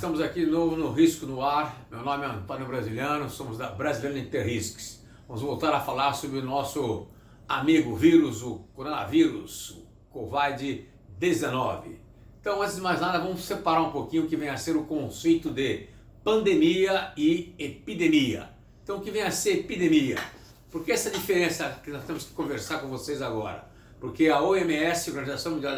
estamos aqui de novo no Risco no Ar. Meu nome é Antônio Brasiliano, somos da Brasiliano Interrisks. Vamos voltar a falar sobre o nosso amigo vírus, o coronavírus, o Covid-19. Então, antes de mais nada, vamos separar um pouquinho o que vem a ser o conceito de pandemia e epidemia. Então, o que vem a ser epidemia? Por que essa diferença que nós temos que conversar com vocês agora? Porque a OMS, a Organização Mundial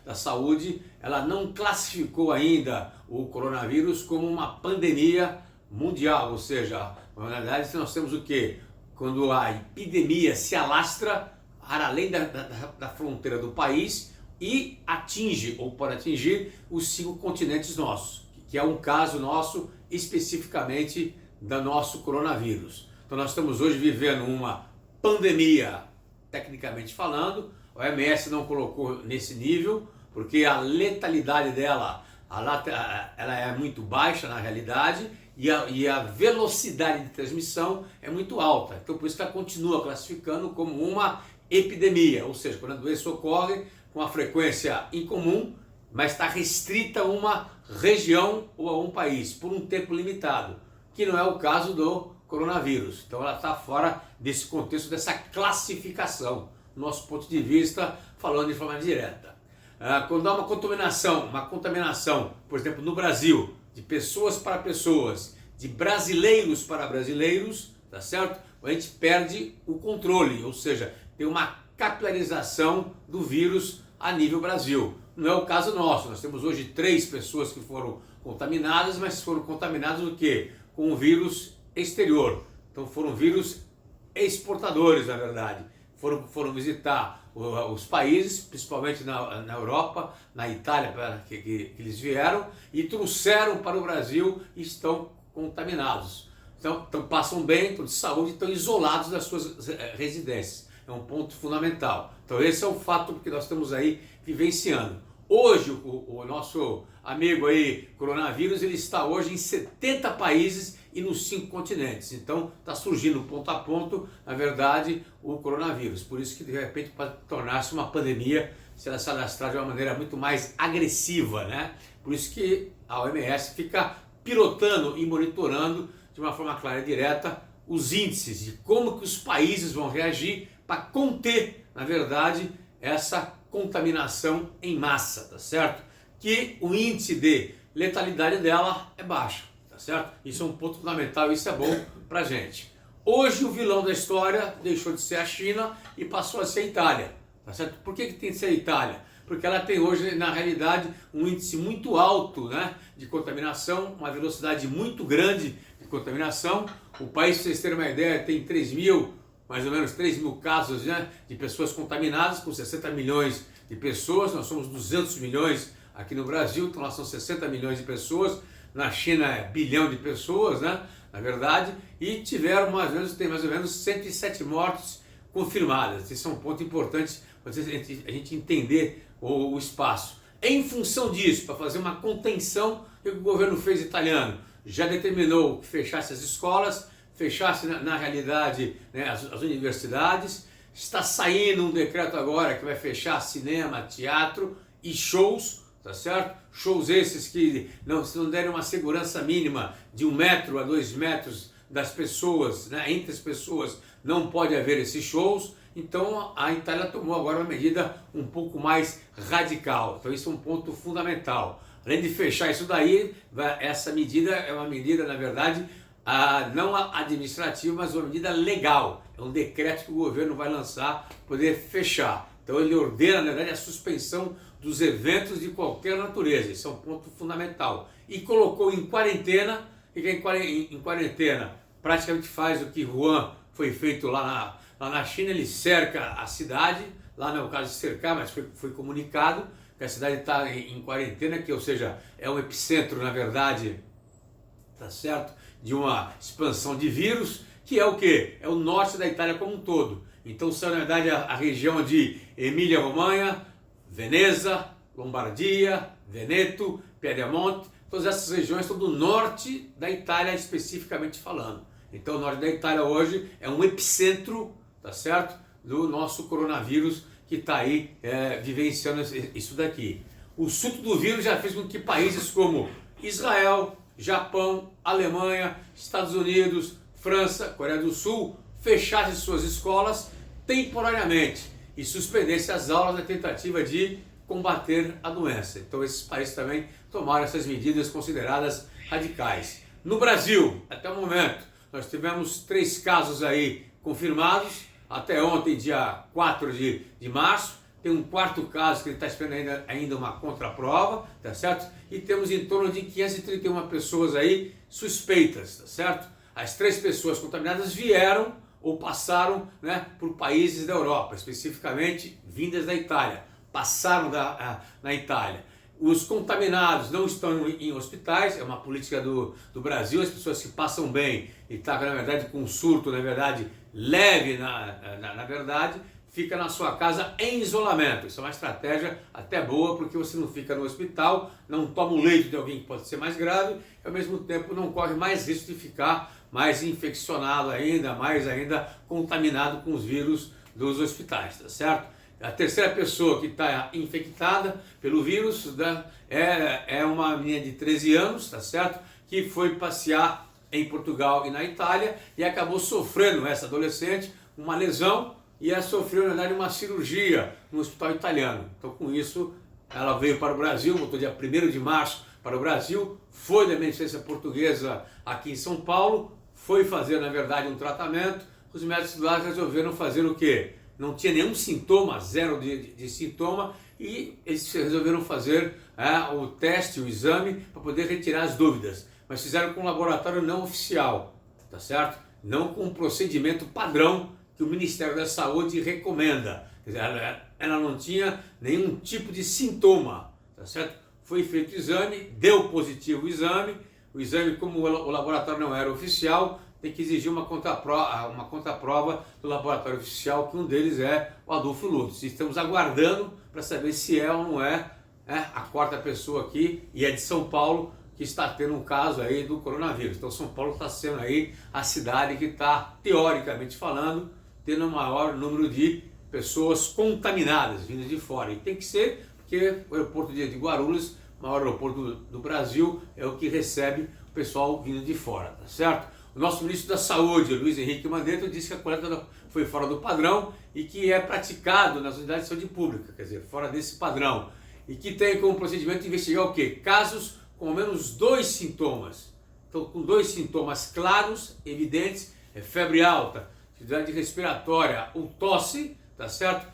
da Saúde, ela não classificou ainda o coronavírus como uma pandemia mundial, ou seja, na verdade nós temos o quê? Quando a epidemia se alastra para além da fronteira do país e atinge, ou pode atingir, os 5 continentes nossos, que é um caso nosso especificamente do nosso coronavírus. Então nós estamos hoje vivendo uma pandemia, tecnicamente falando. A OMS não colocou nesse nível, porque a letalidade dela ela é muito baixa na realidade e a velocidade de transmissão é muito alta. Então por isso que ela continua classificando como uma epidemia, ou seja, quando a doença ocorre com uma frequência incomum, mas está restrita a uma região ou a um país por um tempo limitado, que não é o caso do coronavírus. Então ela está fora desse contexto, dessa classificação, do nosso ponto de vista, falando de forma direta. Quando há uma contaminação, por exemplo, no Brasil, de pessoas para pessoas, de brasileiros para brasileiros, tá certo? A gente perde o controle, ou seja, tem uma capilarização do vírus a nível Brasil. Não é o caso nosso, nós temos hoje 3 pessoas que foram contaminadas, mas foram contaminadas do quê? Com o vírus exterior. Então foram vírus exportadores, na verdade. Foram visitar os países, principalmente na Europa, na Itália, que eles vieram, e trouxeram para o Brasil e estão contaminados. Então passam bem, estão de saúde, estão isolados das suas residências. É um ponto fundamental. Então esse é o fato que nós estamos aí vivenciando. Hoje o nosso amigo aí, coronavírus, ele está hoje em 70 países e nos 5 continentes. Então está surgindo ponto a ponto, na verdade, o coronavírus. Por isso que de repente pode tornar-se uma pandemia se ela se alastrar de uma maneira muito mais agressiva, né? Por isso que a OMS fica pilotando e monitorando de uma forma clara e direta os índices de como que os países vão reagir para conter, na verdade, essa contaminação em massa, tá certo? Que o índice de letalidade dela é baixo, tá certo? Isso é um ponto fundamental, isso é bom pra gente. Hoje o vilão da história deixou de ser a China e passou a ser a Itália, tá certo? Por que tem que ser a Itália? Porque ela tem hoje, na realidade, um índice muito alto, né, de contaminação, uma velocidade muito grande de contaminação. O país, para vocês terem uma ideia, tem mais ou menos 3 mil casos, né, de pessoas contaminadas, com 60 milhões de pessoas. Nós somos 200 milhões aqui no Brasil, então nós somos 60 milhões de pessoas. Na China é bilhão de pessoas, né, na verdade, e tem mais ou menos 107 mortes confirmadas. Esse é um ponto importante para a gente entender o espaço. Em função disso, para fazer uma contenção, o que o governo fez italiano? Já determinou que fechasse as escolas, fechasse na realidade, né, as universidades. Está saindo um decreto agora que vai fechar cinema, teatro e shows, tá certo? Shows esses que se não derem uma segurança mínima de 1 metro a 2 metros das pessoas, né, entre as pessoas, não pode haver esses shows. Então a Itália tomou agora uma medida um pouco mais radical. Então isso é um ponto fundamental. Além de fechar isso daí, essa medida é uma medida, na verdade, não administrativa, mas uma medida legal. É um decreto que o governo vai lançar para poder fechar. Então ele ordena, na verdade, a suspensão dos eventos de qualquer natureza. Isso é um ponto fundamental. E colocou em quarentena, e que em quarentena praticamente faz o que Wuhan foi feito lá na China. Ele cerca a cidade, lá não é o caso de cercar, mas foi comunicado que a cidade está em quarentena, que, ou seja, é um epicentro, na verdade, tá certo, de uma expansão de vírus, que é o quê? É o norte da Itália como um todo. Então são, na verdade, a região de Emília-Romanha, Veneza, Lombardia, Veneto, Piemonte, todas essas regiões estão do norte da Itália, especificamente falando. Então o norte da Itália hoje é um epicentro, tá certo, do nosso coronavírus, que está aí vivenciando isso daqui. O surto do vírus já fez com que países como Israel, Japão, Alemanha, Estados Unidos, França, Coreia do Sul fechassem suas escolas temporariamente e suspendessem as aulas na tentativa de combater a doença. Então esses países também tomaram essas medidas consideradas radicais. No Brasil, até o momento, nós tivemos 3 casos aí confirmados, até ontem, dia 4 de março, tem um 4º caso que ele está esperando ainda uma contraprova, tá certo? E temos em torno de 531 pessoas aí suspeitas, tá certo? As 3 pessoas contaminadas vieram ou passaram, né, por países da Europa, especificamente vindas da Itália, passaram na Itália. Os contaminados não estão em hospitais, é uma política do Brasil, as pessoas que passam bem e estão, na verdade, com um surto, na verdade, leve, na verdade, fica na sua casa em isolamento. Isso é uma estratégia até boa, porque você não fica no hospital, não toma o leito de alguém que pode ser mais grave, e ao mesmo tempo não corre mais risco de ficar mais infeccionado ainda, mais ainda contaminado com os vírus dos hospitais, tá certo? A 3ª pessoa que está infectada pelo vírus, né, é uma menina de 13 anos, tá certo? Que foi passear em Portugal e na Itália e acabou sofrendo, essa adolescente, uma lesão, e ela sofreu, na verdade, uma cirurgia no hospital italiano. Então, com isso, ela veio para o Brasil, voltou dia 1º de março para o Brasil, foi da emergência portuguesa aqui em São Paulo, foi fazer, na verdade, um tratamento. Os médicos lá resolveram fazer o quê? Não tinha nenhum sintoma, 0 de sintoma, e eles resolveram fazer o teste, o exame, para poder retirar as dúvidas. Mas fizeram com um laboratório não oficial, tá certo? Não com um procedimento padrão que o Ministério da Saúde recomenda. Quer dizer, ela não tinha nenhum tipo de sintoma, tá certo? Foi feito o exame, deu positivo o exame, como o laboratório não era oficial, tem que exigir uma contraprova do laboratório oficial, que um deles é o Adolfo Lutz. Estamos aguardando para saber se é ou não é, a 4ª pessoa aqui, e é de São Paulo, que está tendo um caso aí do coronavírus. Então São Paulo está sendo aí a cidade que está, teoricamente falando, tendo o maior número de pessoas contaminadas, vindas de fora. E tem que ser, porque o aeroporto de Guarulhos, o maior aeroporto do Brasil, é o que recebe o pessoal vindo de fora, tá certo? O nosso ministro da Saúde, Luiz Henrique Mandetta, disse que a coleta foi fora do padrão e que é praticado nas unidades de saúde pública, quer dizer, fora desse padrão. E que tem como procedimento investigar o quê? Casos com ao menos 2 sintomas. Então, com 2 sintomas claros, evidentes, febre alta, atividade respiratória ou tosse, tá certo?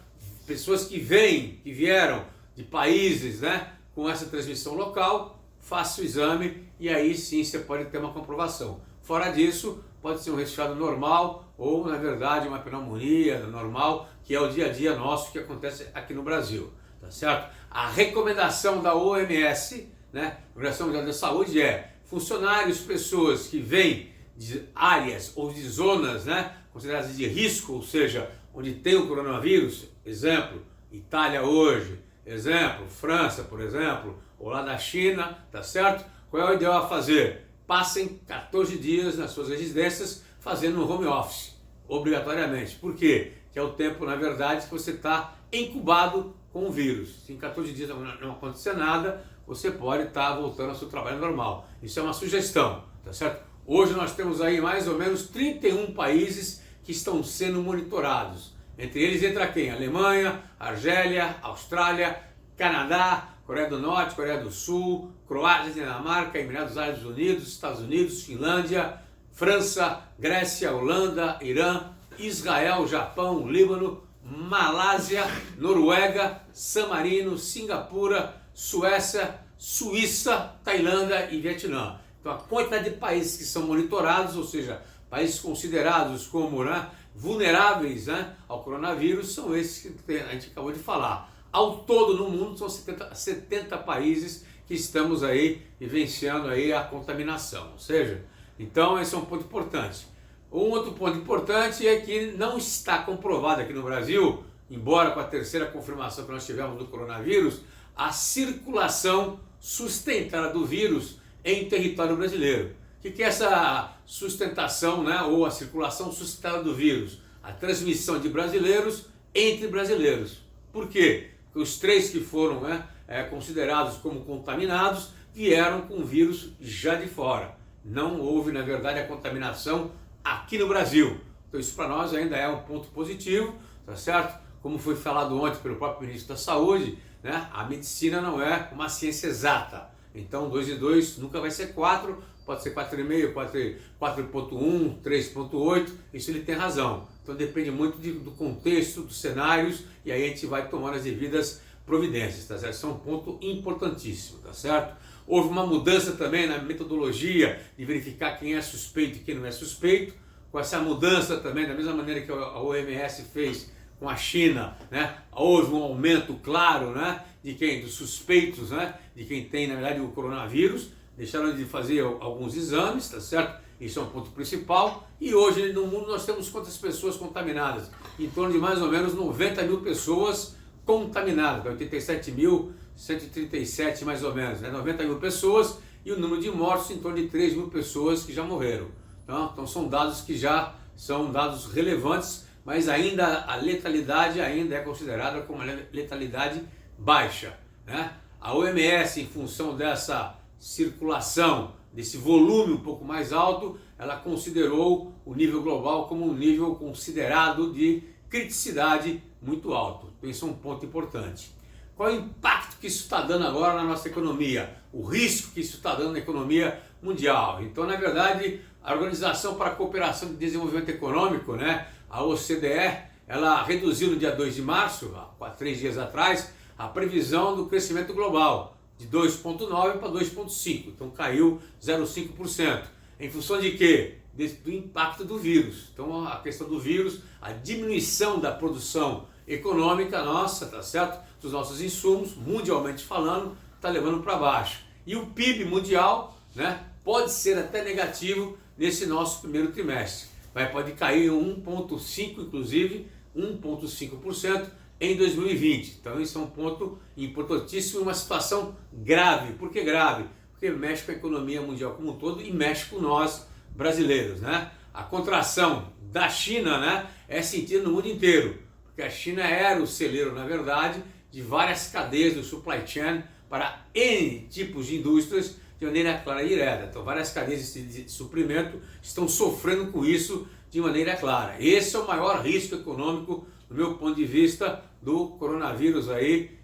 Pessoas que vieram de países, né, com essa transmissão local, faça o exame e aí sim você pode ter uma comprovação. Fora disso, pode ser um resfriado normal ou, na verdade, uma pneumonia normal, que é o dia a dia nosso que acontece aqui no Brasil, tá certo? A recomendação da OMS, né, Organização Mundial da Saúde, é funcionários, pessoas que vêm de áreas ou de zonas, né, consideradas de risco, ou seja, onde tem o coronavírus, exemplo, Itália hoje, exemplo, França, por exemplo, ou lá da China, tá certo? Qual é o ideal a fazer? Passem 14 dias nas suas residências fazendo no home office, obrigatoriamente. Por quê? Que é o tempo, na verdade, que você está incubado com o vírus. Se em 14 dias não acontecer nada, você pode estar voltando ao seu trabalho normal. Isso é uma sugestão, tá certo? Hoje nós temos aí mais ou menos 31 países que estão sendo monitorados. Entre eles entra quem? Alemanha, Argélia, Austrália, Canadá, Coreia do Norte, Coreia do Sul, Croácia, Dinamarca, Emirados Árabes Unidos, Estados Unidos, Finlândia, França, Grécia, Holanda, Irã, Israel, Japão, Líbano, Malásia, Noruega, San Marino, Singapura, Suécia, Suíça, Tailândia e Vietnã. Então a quantidade de países que são monitorados, ou seja, países considerados como, né, vulneráveis, né, ao coronavírus, são esses que a gente acabou de falar. Ao todo no mundo são 70 países que estamos aí vivenciando aí a contaminação, ou seja, então esse é um ponto importante. Um outro ponto importante é que não está comprovado aqui no Brasil, embora com a 3ª confirmação que nós tivemos do coronavírus, a circulação sustentada do vírus em território brasileiro. O que é essa sustentação, né, ou a circulação sustentada do vírus? A transmissão de brasileiros entre brasileiros. Por quê? Porque os 3 que foram, né, considerados como contaminados vieram com vírus já de fora. Não houve, na verdade, a contaminação aqui no Brasil. Então isso para nós ainda é um ponto positivo, tá certo? Como foi falado ontem pelo próprio ministro da Saúde, né? A medicina não é uma ciência exata. Então 2 e 2 nunca vai ser 4, pode ser 4,5, 4,1, 3,8, isso ele tem razão. Então depende muito do contexto, dos cenários, e aí a gente vai tomando as devidas providências, tá certo? Isso é um ponto importantíssimo, tá certo? Houve uma mudança também na metodologia de verificar quem é suspeito e quem não é suspeito. Com essa mudança também, da mesma maneira que a OMS fez com a China, né? Houve um aumento claro, né? De quem? Dos suspeitos, né? De quem tem, na verdade, o coronavírus. Deixaram de fazer alguns exames, tá certo? Isso é um ponto principal. E hoje no mundo nós temos quantas pessoas contaminadas? Em torno de mais ou menos 90 mil pessoas contaminadas, 87.137 mais ou menos, né? 90 mil pessoas, e o número de mortos em torno de 3 mil pessoas que já morreram. Então são dados que já são dados relevantes, mas ainda a letalidade ainda é considerada como uma letalidade baixa, né? A OMS, em função dessa circulação, desse volume um pouco mais alto, ela considerou o nível global como um nível considerado de criticidade muito alto. Então isso é um ponto importante. Qual é o impacto que isso está dando agora na nossa economia? O risco que isso está dando na economia mundial? Então, na verdade, a Organização para a Cooperação e Desenvolvimento Econômico, né, a OCDE, ela reduziu no dia 2 de março, há 3 dias atrás, a previsão do crescimento global de 2,9% para 2,5%. Então caiu 0,5%. Em função de quê? Do impacto do vírus. Então a questão do vírus, a diminuição da produção econômica nossa, tá certo? Dos nossos insumos, mundialmente falando, está levando para baixo. E o PIB mundial, né, pode ser até negativo nesse nosso primeiro trimestre. Pode cair 1,5%, inclusive 1,5% em 2020. Então isso é um ponto importantíssimo, uma situação grave. Por que grave? Porque mexe com a economia mundial como um todo e mexe com nós brasileiros, né? A contração da China, né, é sentida no mundo inteiro, porque a China era o celeiro, na verdade, de várias cadeias do supply chain para N tipos de indústrias de maneira clara e direta. Então várias cadeias de suprimento estão sofrendo com isso de maneira clara. Esse é o maior risco econômico, do meu ponto de vista, do coronavírus aí,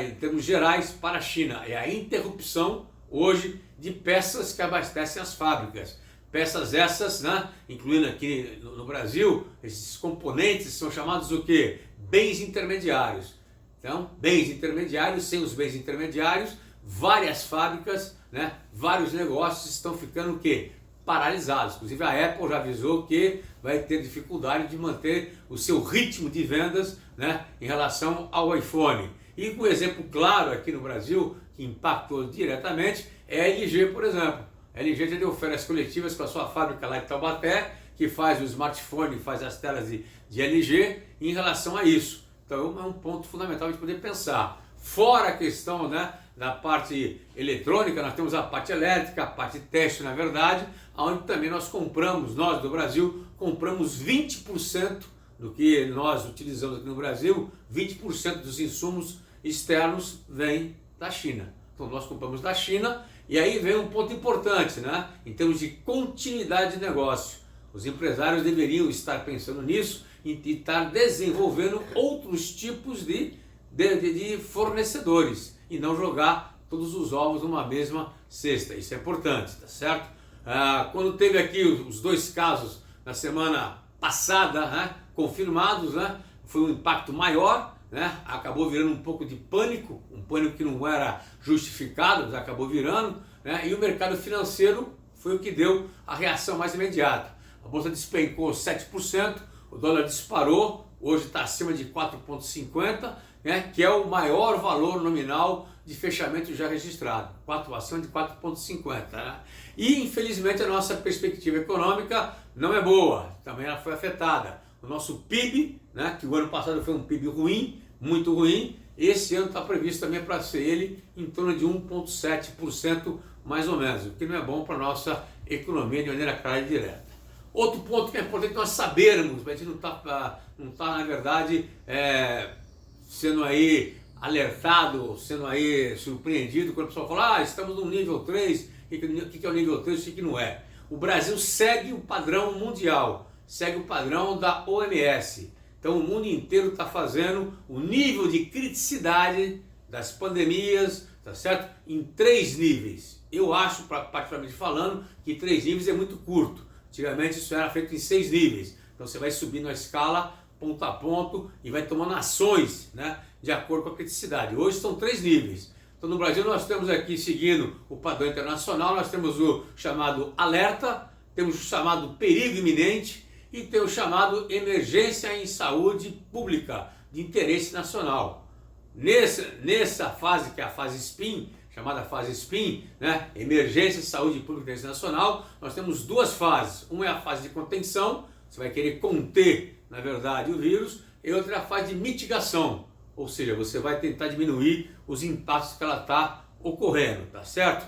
em termos gerais, para a China. É a interrupção hoje de peças que abastecem as fábricas. Peças essas, né, incluindo aqui no Brasil, esses componentes são chamados o quê? Bens intermediários. Então, bens intermediários, sem os bens intermediários, várias fábricas, né, vários negócios estão ficando o quê? Paralisados. Inclusive a Apple já avisou que vai ter dificuldade de manter o seu ritmo de vendas, né, em relação ao iPhone. E um exemplo claro aqui no Brasil, que impactou diretamente, é a LG, por exemplo. A LG já deu férias coletivas com a sua fábrica lá em Taubaté, que faz o smartphone, faz as telas de LG, em relação a isso. Então é um ponto fundamental de poder pensar. Fora a questão, né, da parte eletrônica, nós temos a parte elétrica, a parte têxtil, na verdade, onde também nós compramos, nós do Brasil, compramos 20% do que nós utilizamos aqui no Brasil, 20% dos insumos externos vem da China. Então nós compramos da China, e aí vem um ponto importante, né, em termos de continuidade de negócio. Os empresários deveriam estar pensando nisso e estar desenvolvendo outros tipos de fornecedores e não jogar todos os ovos numa mesma cesta. Isso é importante, tá certo? Quando teve aqui os 2 casos na semana passada, né, confirmados, né, foi um impacto maior, né, acabou virando um pouco de pânico, um pânico que não era justificado, mas acabou virando, né, e o mercado financeiro foi o que deu a reação mais imediata. A bolsa despencou 7%, o dólar disparou, hoje está acima de 4,50, né, que é o maior valor nominal de fechamento já registrado, acima de 4,50. Né? E infelizmente a nossa perspectiva econômica não é boa, também ela foi afetada. O nosso PIB, né, que o ano passado foi um PIB ruim, muito ruim, esse ano está previsto também para ser ele em torno de 1,7% mais ou menos, o que não é bom para a nossa economia de maneira clara e direta. Outro ponto que é importante nós sabermos, a gente não tá na verdade, sendo aí alertado, sendo aí surpreendido quando a pessoa fala, estamos no nível 3, o que é o nível 3 e o que não é. O Brasil segue o padrão mundial, segue o padrão da OMS. Então o mundo inteiro está fazendo o nível de criticidade das pandemias, tá certo? Em 3 níveis. Eu acho, particularmente falando, que 3 níveis é muito curto. Antigamente isso era feito em 6 níveis. Então você vai subindo a escala ponto a ponto e vai tomando ações, né, de acordo com a criticidade. Hoje são 3 níveis. Então no Brasil nós temos aqui, seguindo o padrão internacional, nós temos o chamado alerta, temos o chamado perigo iminente e temos o chamado emergência em saúde pública de interesse nacional. Nessa fase, que é a fase SPIN, chamada fase SPIN, né, emergência em saúde pública de interesse nacional, nós temos 2 fases. Uma é a fase de contenção, você vai querer conter, na verdade, o vírus, e outra é a fase de mitigação, ou seja, você vai tentar diminuir os impactos que ela está ocorrendo, tá certo?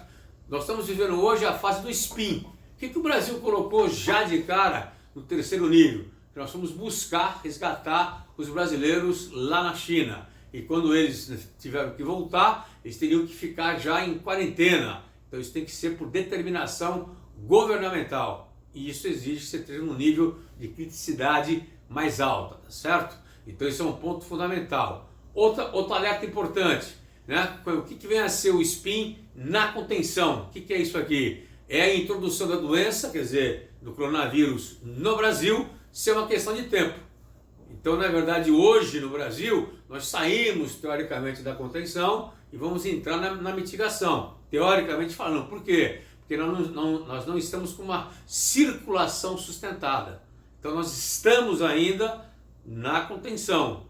Nós estamos vivendo hoje a fase do SPIN. O que o Brasil colocou já de cara no 3º nível? Que nós vamos buscar resgatar os brasileiros lá na China. E quando eles tiveram que voltar, eles teriam que ficar já em quarentena. Então isso tem que ser por determinação governamental. E isso exige que você esteja num nível de criticidade mais alta, tá certo? Então isso é um ponto fundamental. Outro alerta importante, né? O que vem a ser o SPIN na contenção? O que é isso aqui? É a introdução da doença, quer dizer, do coronavírus no Brasil, ser uma questão de tempo. Então, na verdade, hoje no Brasil, nós saímos teoricamente da contenção e vamos entrar na mitigação, teoricamente falando. Por quê? Porque nós não estamos com uma circulação sustentada. Então, nós estamos ainda na contenção.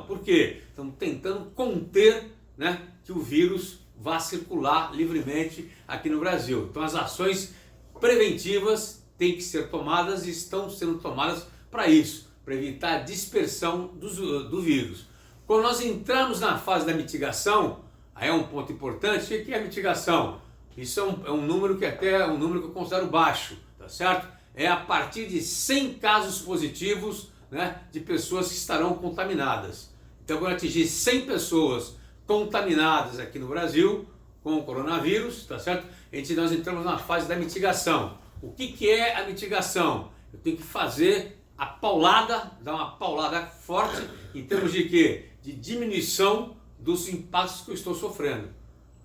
Por quê? Estamos tentando conter, né, que o vírus vá circular livremente aqui no Brasil. Então, as ações preventivas têm que ser tomadas e estão sendo tomadas para isso, para evitar a dispersão do vírus. Quando nós entramos na fase da mitigação, aí é um ponto importante. O que é a mitigação? Isso é um número que até é um número que eu considero baixo, tá certo? É a partir de 100 casos positivos, né, de pessoas que estarão contaminadas. Então, quando atingir 100 pessoas contaminadas aqui no Brasil com o coronavírus, tá certo? Nós entramos na fase da mitigação. O que é a mitigação? Eu tenho que fazer a paulada, dar uma paulada forte em termos de quê? De diminuição dos impactos que eu estou sofrendo.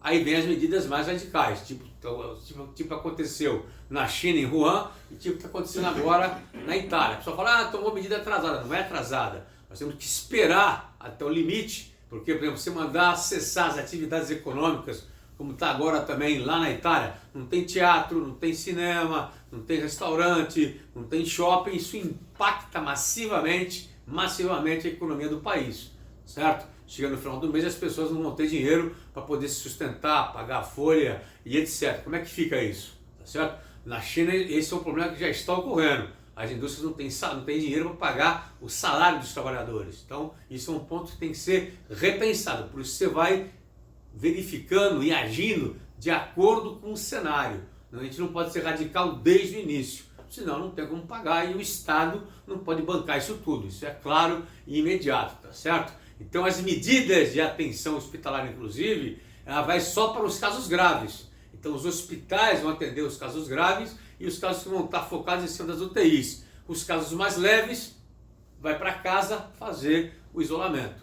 Aí vem as medidas mais radicais, tipo aconteceu na China, em Wuhan, e tipo está acontecendo agora na Itália. A pessoa fala, tomou medida atrasada. Não é atrasada. Nós temos que esperar até o limite, porque, por exemplo, você mandar cessar as atividades econômicas, como está agora também lá na Itália, não tem teatro, não tem cinema, não tem restaurante, não tem shopping, isso impacta massivamente a economia do país, certo? Chega no final do mês, as pessoas não vão ter dinheiro para poder se sustentar, pagar a folha e etc. Como é que fica isso? Tá certo? Na China, esse é um problema que já está ocorrendo. As indústrias não têm dinheiro para pagar o salário dos trabalhadores. Então, isso é um ponto que tem que ser repensado. Por isso, você vai verificando e agindo de acordo com o cenário. A gente não pode ser radical desde o início, senão não tem como pagar e o Estado não pode bancar isso tudo. Isso é claro e imediato, tá certo? Então as medidas de atenção hospitalar, inclusive, ela vai só para os casos graves. Então os hospitais vão atender os casos graves e os casos que vão estar focados em cima das UTIs. Os casos mais leves, vai para casa fazer o isolamento.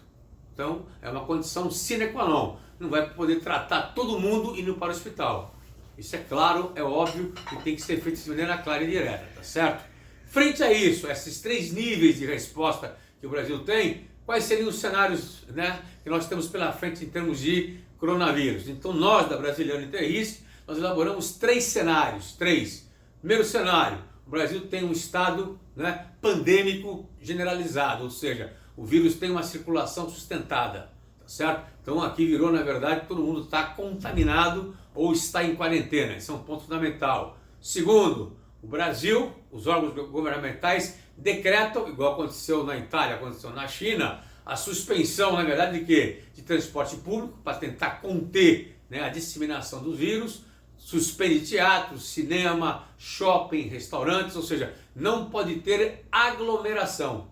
Então é uma condição sine qua non. Não vai poder tratar todo mundo indo para o hospital. Isso é claro, é óbvio e tem que ser feito de maneira clara e direta, tá certo? Frente a isso, esses 3 níveis de resposta que o Brasil tem, quais seriam os cenários, né, que nós temos pela frente em termos de coronavírus? Então nós, da Brasiliano Interrisc, nós elaboramos 3 cenários. 3. Primeiro cenário, o Brasil tem um estado, né, pandêmico generalizado, ou seja, o vírus tem uma circulação sustentada, tá certo? Então aqui virou, na verdade, todo mundo está contaminado ou está em quarentena. Isso é um ponto fundamental. Segundo, o Brasil, os órgãos governamentais decretam, igual aconteceu na Itália, aconteceu na China, a suspensão, na verdade, de quê? De transporte público, para tentar conter, né, a disseminação do vírus. Suspende teatro, cinema, shopping, restaurantes, ou seja, não pode ter aglomeração.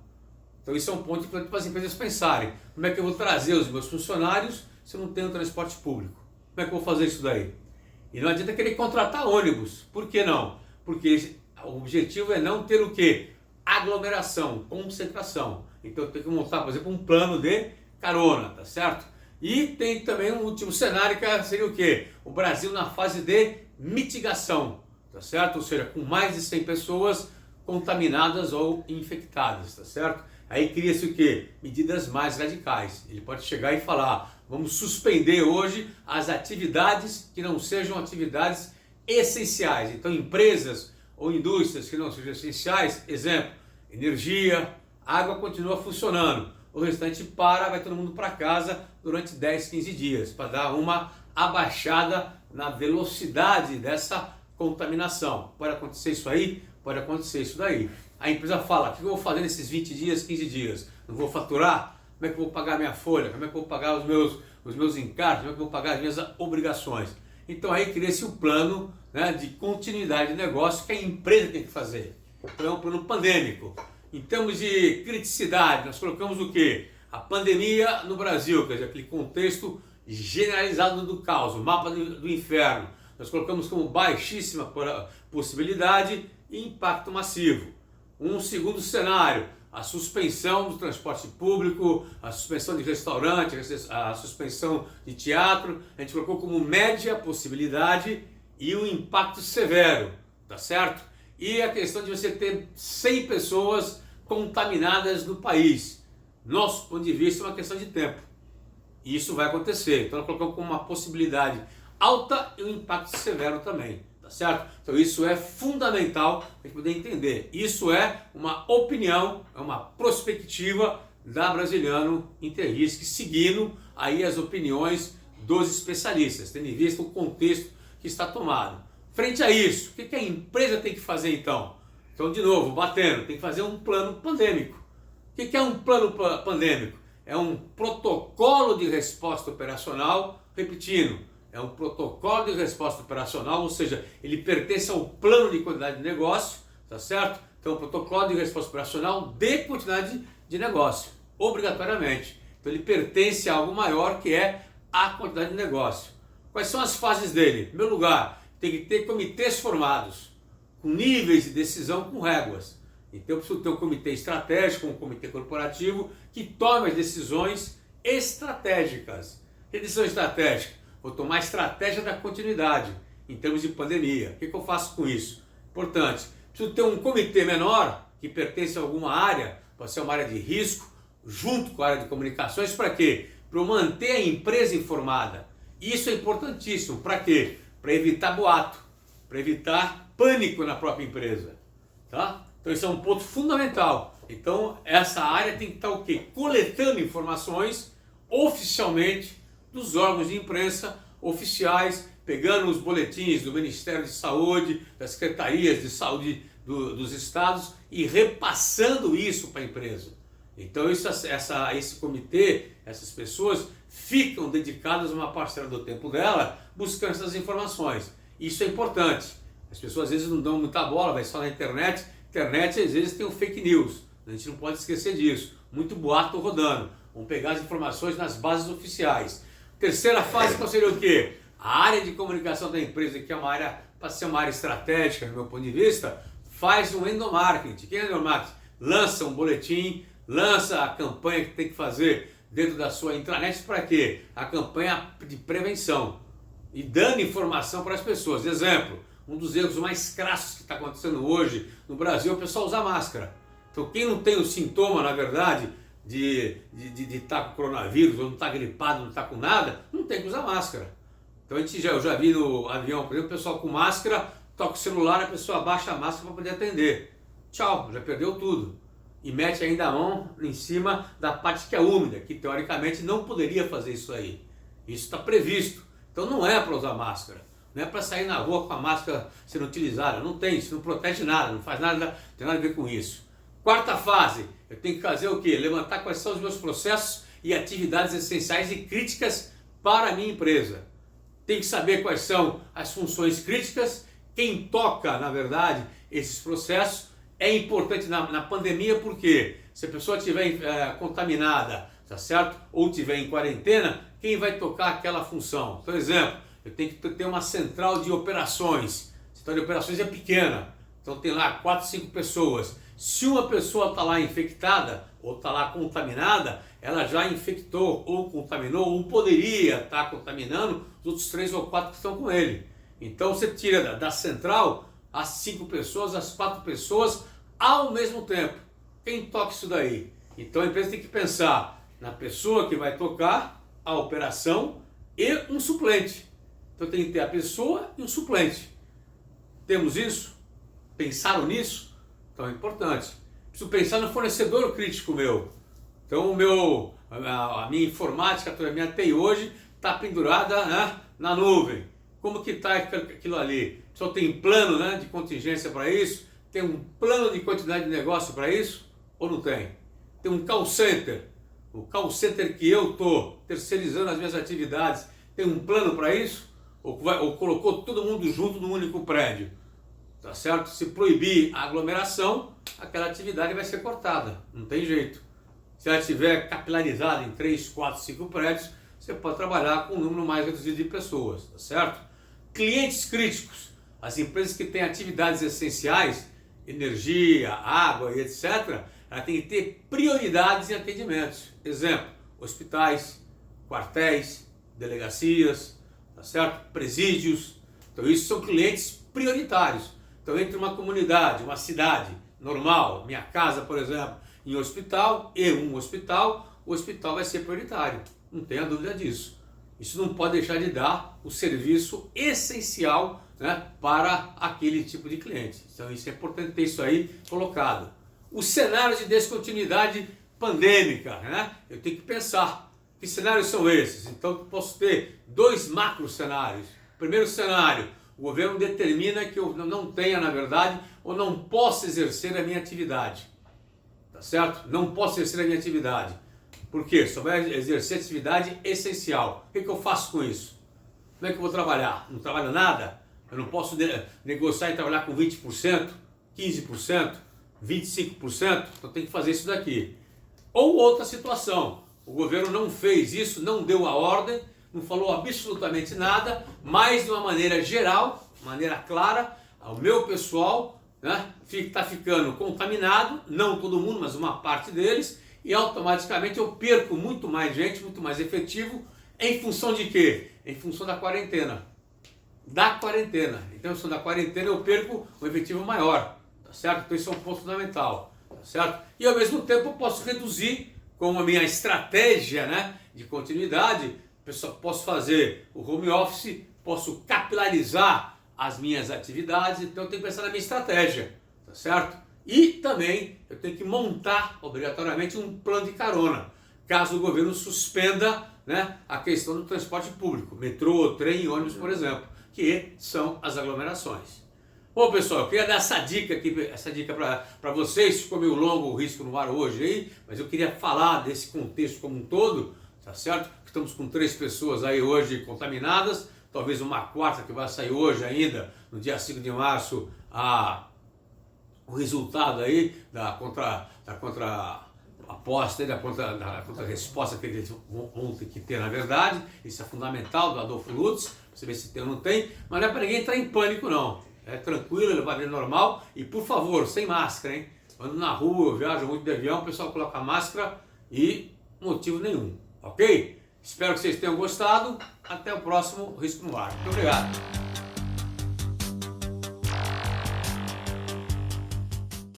Então isso é um ponto importante para as empresas pensarem. Como é que eu vou trazer os meus funcionários se eu não tenho transporte público? Como é que eu vou fazer isso daí? E não adianta querer contratar ônibus. Por que não? Porque o objetivo é não ter o quê? Aglomeração, concentração. Então eu tenho que montar, por exemplo, um plano de carona, tá certo? E tem também um último cenário que seria o quê? O Brasil na fase de mitigação, tá certo? Ou seja, com mais de 100 pessoas contaminadas ou infectadas, tá certo? Aí cria-se o quê? Medidas mais radicais. Ele pode chegar e falar, vamos suspender hoje as atividades que não sejam atividades essenciais. Então empresas ou indústrias que não sejam essenciais, exemplo, energia, água continua funcionando. O restante para, vai todo mundo para casa durante 10, 15 dias, para dar uma abaixada na velocidade dessa contaminação. Pode acontecer isso aí, pode acontecer isso daí. A empresa fala, o que eu vou fazer nesses 20 dias, 15 dias? Não vou faturar? Como é que eu vou pagar minha folha? Como é que eu vou pagar os meus encargos? Como é que eu vou pagar as minhas obrigações? Então aí cria-se o plano, né, de continuidade de negócio que a empresa tem que fazer. Então é um plano pandêmico. Em termos de criticidade, nós colocamos o quê? A pandemia no Brasil, quer dizer, aquele contexto generalizado do caos, o mapa do inferno. Nós colocamos como baixíssima possibilidade e impacto massivo. Um segundo cenário, a suspensão do transporte público, a suspensão de restaurante, a suspensão de teatro. A gente colocou como média possibilidade e o impacto severo, tá certo? E a questão de você ter 100 pessoas contaminadas no país. Nosso ponto de vista é uma questão de tempo. E isso vai acontecer. Então nós colocamos como uma possibilidade alta e um impacto severo também, tá certo? Então isso é fundamental para a gente poder entender. Isso é uma opinião, é uma prospectiva da Brasiliano Interrisc, seguindo aí as opiniões dos especialistas, tendo em vista o contexto que está tomado. Frente a isso, o que a empresa tem que fazer então? Então, de novo, batendo, tem que fazer um plano pandêmico. O que é um plano pandêmico? É um protocolo de resposta operacional, repetindo, é um protocolo de resposta operacional, ou seja, ele pertence ao plano de continuidade de negócio, tá certo? Então, o protocolo de resposta operacional de continuidade de negócio, obrigatoriamente. Então, ele pertence a algo maior que é a continuidade de negócio. Quais são as fases dele? Em primeiro lugar, tem que ter comitês formados, com níveis de decisão com réguas. Então eu preciso ter um comitê estratégico, um comitê corporativo, que tome as decisões estratégicas. Que decisão estratégica? Vou tomar a estratégia da continuidade, em termos de pandemia. O que eu faço com isso? Importante. Preciso ter um comitê menor, que pertence a alguma área, pode ser uma área de risco, junto com a área de comunicações, para quê? Para eu manter a empresa informada. Isso é importantíssimo. Para quê? Para evitar boato, para evitar pânico na própria empresa, tá? Então isso é um ponto fundamental. Então essa área tem que estar o quê? Coletando informações oficialmente dos órgãos de imprensa oficiais, pegando os boletins do Ministério de Saúde, das secretarias de saúde dos estados e repassando isso para a empresa. Então esse comitê, essas pessoas ficam dedicadas uma parcela do tempo dela buscando essas informações. Isso é importante. As pessoas às vezes não dão muita bola, vai só na internet. Internet às vezes tem o fake news. A gente não pode esquecer disso. Muito boato rodando. Vamos pegar as informações nas bases oficiais. Terceira fase, qual seria o quê? A área de comunicação da empresa, que é uma área, para ser uma área estratégica, do meu ponto de vista, faz um endomarketing. O que é endomarketing? Lança um boletim, lança a campanha que tem que fazer dentro da sua intranet. Para quê? A campanha de prevenção e dando informação para as pessoas. Exemplo, um dos erros mais crassos que está acontecendo hoje no Brasil é o pessoal usar máscara. Então quem não tem o sintoma, na verdade, de estar com coronavírus, ou não está gripado, não está com nada, não tem que usar máscara. Então eu já vi no avião, por exemplo, o pessoal com máscara, toca o celular, a pessoa abaixa a máscara para poder atender. Tchau, já perdeu tudo. E mete ainda a mão em cima da parte que é úmida, que teoricamente não poderia fazer isso aí. Isso está previsto. Então não é para usar máscara. Não é para sair na rua com a máscara sendo utilizada. Não tem, isso não protege nada, não faz nada, não tem nada a ver com isso. Quarta fase, eu tenho que fazer o quê? Levantar quais são os meus processos e atividades essenciais e críticas para a minha empresa. Tem que saber quais são as funções críticas, quem toca, na verdade, esses processos é importante na pandemia porque se a pessoa estiver contaminada, tá certo? Ou estiver em quarentena, quem vai tocar aquela função? Por exemplo, eu tenho que ter uma central de operações. A central de operações é pequena, então tem lá 4, 5 pessoas. Se uma pessoa está lá infectada ou está lá contaminada, ela já infectou ou contaminou ou poderia estar contaminando os outros 3 ou 4 que estão com ele. Então você tira da central as 5 pessoas, as 4 pessoas ao mesmo tempo. Quem toca isso daí? Então a empresa tem que pensar na pessoa que vai tocar a operação e um suplente. Então tem que ter a pessoa e um suplente. Temos isso? Pensaram nisso? Então é importante. Preciso pensar no fornecedor crítico meu. Então a minha informática, a minha TI hoje está pendurada, né, na nuvem. Como que está aquilo ali? Só tem plano, né, de contingência para isso? Tem um plano de quantidade de negócio para isso? Ou não tem? Tem um call center. O call center que eu estou terceirizando as minhas atividades, tem um plano para isso? Ou colocou todo mundo junto num único prédio? Tá certo? Se proibir a aglomeração, aquela atividade vai ser cortada. Não tem jeito. Se ela estiver capilarizada em 3, 4, 5 prédios, você pode trabalhar com um número mais reduzido de pessoas, tá certo? Clientes críticos, as empresas que têm atividades essenciais, energia, água e etc., ela tem que ter prioridades em atendimentos. Exemplo, hospitais, quartéis, delegacias, tá certo? Presídios. Então isso são clientes prioritários. Então entre uma comunidade, uma cidade normal, minha casa, por exemplo, em hospital e um hospital, o hospital vai ser prioritário. Não tenha dúvida disso. Isso não pode deixar de dar o serviço essencial, né, para aquele tipo de cliente. Então isso é importante ter isso aí colocado. Os cenários de descontinuidade pandêmica, né? Eu tenho que pensar que cenários são esses. Então eu posso ter 2 macro cenários. Primeiro cenário, o governo determina que eu não tenha, na verdade, ou não possa exercer a minha atividade. Tá certo? Não posso exercer a minha atividade. Por quê? Só vai exercer atividade essencial. O que eu faço com isso? Como é que eu vou trabalhar? Não trabalho nada? Eu não posso negociar e trabalhar com 20%, 15%, 25%? Então tem que fazer isso daqui. Ou outra situação. O governo não fez isso, não deu a ordem, não falou absolutamente nada, mas de uma maneira geral, maneira clara, o meu pessoal, né, está ficando contaminado, não todo mundo, mas uma parte deles, e automaticamente eu perco muito mais gente, muito mais efetivo, em função de quê? Em função da quarentena. Da quarentena. Então, em função da quarentena eu perco um efetivo maior, tá certo? Então isso é um ponto fundamental, tá certo? E ao mesmo tempo eu posso reduzir, com a minha estratégia, né, de continuidade, posso fazer o home office, posso capilarizar as minhas atividades, então eu tenho que pensar na minha estratégia, tá certo? E também eu tenho que montar obrigatoriamente um plano de carona, caso o governo suspenda, né, a questão do transporte público, metrô, trem, ônibus, por exemplo, que são as aglomerações. Bom, pessoal, eu queria dar essa dica para vocês. Ficou meio longo o Risco no Ar hoje aí, mas eu queria falar desse contexto como um todo, tá certo? Estamos com 3 pessoas aí hoje contaminadas, talvez uma 4ª que vai sair hoje ainda, no dia 5 de março, o resultado aí da contra-aposta, da contra-resposta que eles vão ter que ter, na verdade. Isso é fundamental, do Adolfo Lutz, para você ver se tem ou não tem, mas não é para ninguém entrar em pânico não. É tranquilo, ele vai ver normal, e por favor, sem máscara, hein? Ando na rua, eu viajo muito de avião, o pessoal coloca máscara e motivo nenhum, ok? Espero que vocês tenham gostado, até o próximo Risco no Ar. Muito obrigado.